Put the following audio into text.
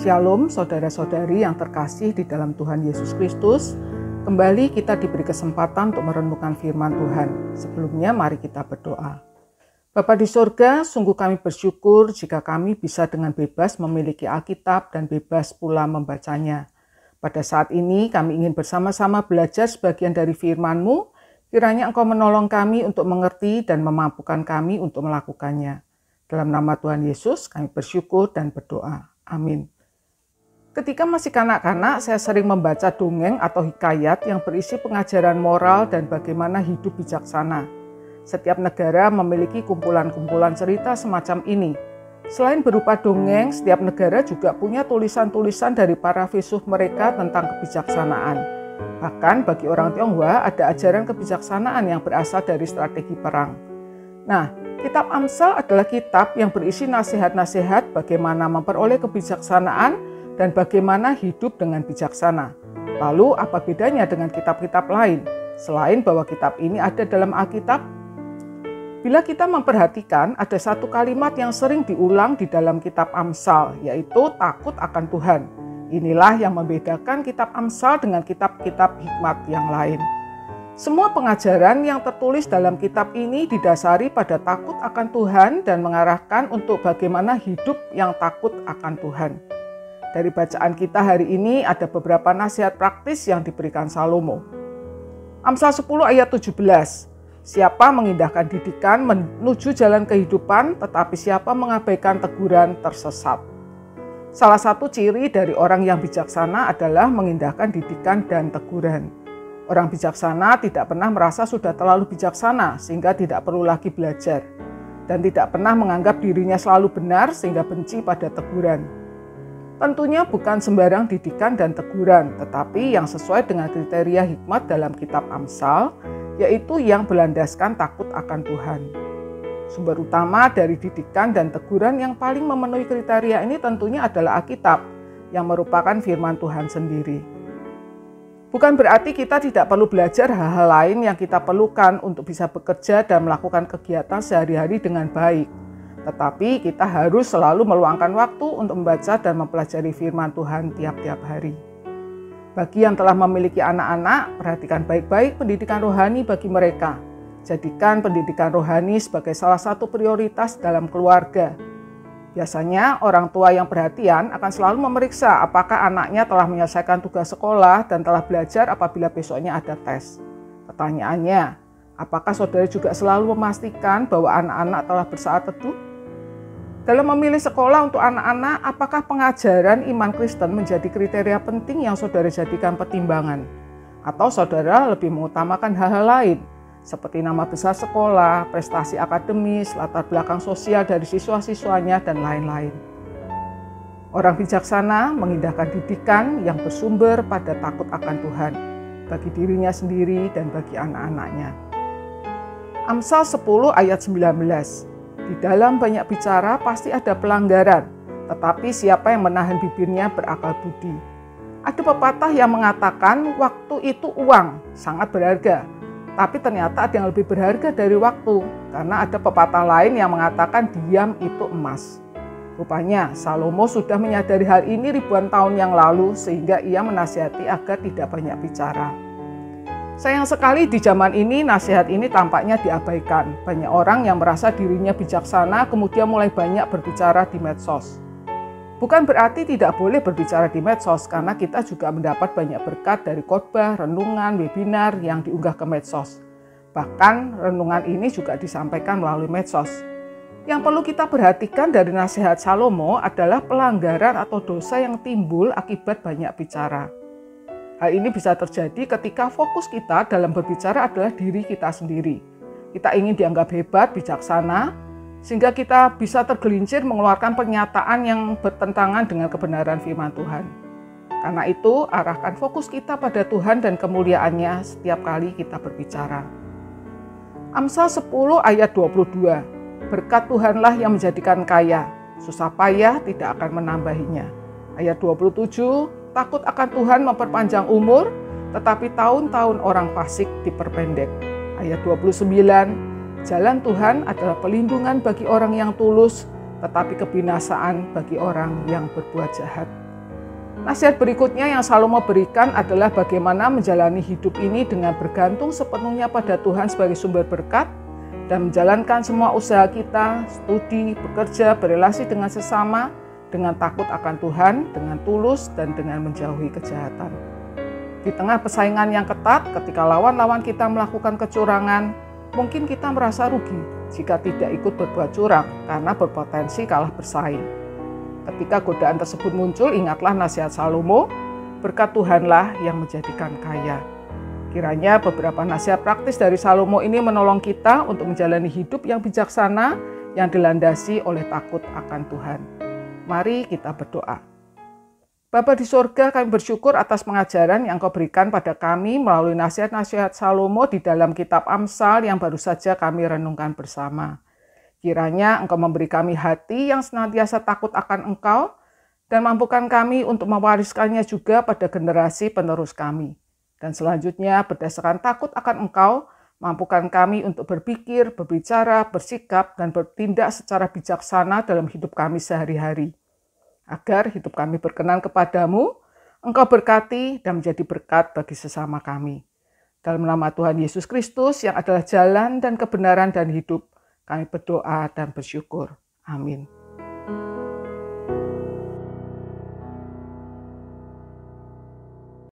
Shalom saudara-saudari yang terkasih di dalam Tuhan Yesus Kristus. Kembali kita diberi kesempatan untuk merenungkan firman Tuhan. Sebelumnya mari kita berdoa. Bapa di surga, sungguh kami bersyukur jika kami bisa dengan bebas memiliki Alkitab dan bebas pula membacanya. Pada saat ini kami ingin bersama-sama belajar sebagian dari firman-Mu. Kiranya Engkau menolong kami untuk mengerti dan memampukan kami untuk melakukannya. Dalam nama Tuhan Yesus kami bersyukur dan berdoa. Amin. Ketika masih kanak-kanak, saya sering membaca dongeng atau hikayat yang berisi pengajaran moral dan bagaimana hidup bijaksana. Setiap negara memiliki kumpulan-kumpulan cerita semacam ini. Selain berupa dongeng, setiap negara juga punya tulisan-tulisan dari para filsuf mereka tentang kebijaksanaan. Bahkan bagi orang Tionghoa ada ajaran kebijaksanaan yang berasal dari strategi perang. Nah, kitab Amsal adalah kitab yang berisi nasihat-nasihat bagaimana memperoleh kebijaksanaan dan bagaimana hidup dengan bijaksana. Lalu apa bedanya dengan kitab-kitab lain? Selain bahwa kitab ini ada dalam Alkitab, bila kita memperhatikan ada satu kalimat yang sering diulang di dalam kitab Amsal, yaitu takut akan Tuhan. Inilah yang membedakan kitab Amsal dengan kitab-kitab hikmat yang lain. Semua pengajaran yang tertulis dalam kitab ini didasari pada takut akan Tuhan dan mengarahkan untuk bagaimana hidup yang takut akan Tuhan. Dari bacaan kita hari ini ada beberapa nasihat praktis yang diberikan Salomo. Amsal 10 ayat 17. Siapa mengindahkan didikan menuju jalan kehidupan, tetapi siapa mengabaikan teguran tersesat. Salah satu ciri dari orang yang bijaksana adalah mengindahkan didikan dan teguran. Orang bijaksana tidak pernah merasa sudah terlalu bijaksana sehingga tidak perlu lagi belajar. Dan tidak pernah menganggap dirinya selalu benar sehingga benci pada teguran. Tentunya bukan sembarang didikan dan teguran, tetapi yang sesuai dengan kriteria hikmat dalam kitab Amsal, yaitu yang berlandaskan takut akan Tuhan. Sumber utama dari didikan dan teguran yang paling memenuhi kriteria ini tentunya adalah Alkitab, yang merupakan firman Tuhan sendiri. Bukan berarti kita tidak perlu belajar hal-hal lain yang kita perlukan untuk bisa bekerja dan melakukan kegiatan sehari-hari dengan baik. Tetapi kita harus selalu meluangkan waktu untuk membaca dan mempelajari firman Tuhan tiap-tiap hari. Bagi yang telah memiliki anak-anak, perhatikan baik-baik pendidikan rohani bagi mereka. Jadikan pendidikan rohani sebagai salah satu prioritas dalam keluarga. Biasanya orang tua yang perhatian akan selalu memeriksa apakah anaknya telah menyelesaikan tugas sekolah dan telah belajar apabila besoknya ada tes. Pertanyaannya, apakah saudara juga selalu memastikan bahwa anak-anak telah bersaat teduh? Dalam memilih sekolah untuk anak-anak, apakah pengajaran iman Kristen menjadi kriteria penting yang saudara jadikan pertimbangan? Atau saudara lebih mengutamakan hal-hal lain, seperti nama besar sekolah, prestasi akademis, latar belakang sosial dari siswa-siswanya, dan lain-lain? Orang bijaksana mengindahkan didikan yang bersumber pada takut akan Tuhan, bagi dirinya sendiri dan bagi anak-anaknya. Amsal 10 ayat 19. Di dalam banyak bicara pasti ada pelanggaran, tetapi siapa yang menahan bibirnya berakal budi. Ada pepatah yang mengatakan waktu itu uang, sangat berharga. Tapi ternyata ada yang lebih berharga dari waktu, karena ada pepatah lain yang mengatakan diam itu emas. Rupanya Salomo sudah menyadari hal ini ribuan tahun yang lalu sehingga ia menasihati agar tidak banyak bicara. Sayang sekali di zaman ini nasihat ini tampaknya diabaikan. Banyak orang yang merasa dirinya bijaksana kemudian mulai banyak berbicara di medsos. Bukan berarti tidak boleh berbicara di medsos karena kita juga mendapat banyak berkat dari khotbah, renungan, webinar yang diunggah ke medsos. Bahkan renungan ini juga disampaikan melalui medsos. Yang perlu kita perhatikan dari nasihat Salomo adalah pelanggaran atau dosa yang timbul akibat banyak bicara. Hal ini bisa terjadi ketika fokus kita dalam berbicara adalah diri kita sendiri. Kita ingin dianggap hebat, bijaksana, sehingga kita bisa tergelincir mengeluarkan pernyataan yang bertentangan dengan kebenaran firman Tuhan. Karena itu, arahkan fokus kita pada Tuhan dan kemuliaannya setiap kali kita berbicara. Amsal 10 ayat 22. Berkat Tuhanlah yang menjadikan kaya, susah payah tidak akan menambahinya. Ayat 27. Takut akan Tuhan memperpanjang umur, tetapi tahun-tahun orang fasik diperpendek. Ayat 29, jalan Tuhan adalah pelindungan bagi orang yang tulus, tetapi kebinasaan bagi orang yang berbuat jahat. Nasihat berikutnya yang Salomo berikan adalah bagaimana menjalani hidup ini dengan bergantung sepenuhnya pada Tuhan sebagai sumber berkat dan menjalankan semua usaha kita, studi, bekerja, berelasi dengan sesama, dengan takut akan Tuhan, dengan tulus, dan dengan menjauhi kejahatan. Di tengah persaingan yang ketat, ketika lawan-lawan kita melakukan kecurangan, mungkin kita merasa rugi jika tidak ikut berbuat curang karena berpotensi kalah bersaing. Ketika godaan tersebut muncul, ingatlah nasihat Salomo, berkat Tuhanlah yang menjadikan kaya. Kiranya beberapa nasihat praktis dari Salomo ini menolong kita untuk menjalani hidup yang bijaksana, yang dilandasi oleh takut akan Tuhan. Mari kita berdoa. Bapa di sorga, kami bersyukur atas pengajaran yang Kau berikan pada kami melalui nasihat-nasihat Salomo di dalam kitab Amsal yang baru saja kami renungkan bersama. Kiranya Engkau memberi kami hati yang senantiasa takut akan Engkau dan mampukan kami untuk mewariskannya juga pada generasi penerus kami. Dan selanjutnya berdasarkan takut akan Engkau, mampukan kami untuk berpikir, berbicara, bersikap, dan bertindak secara bijaksana dalam hidup kami sehari-hari. Agar hidup kami berkenan kepadamu, Engkau berkati dan menjadi berkat bagi sesama kami. Dalam nama Tuhan Yesus Kristus yang adalah jalan dan kebenaran dan hidup, kami berdoa dan bersyukur. Amin.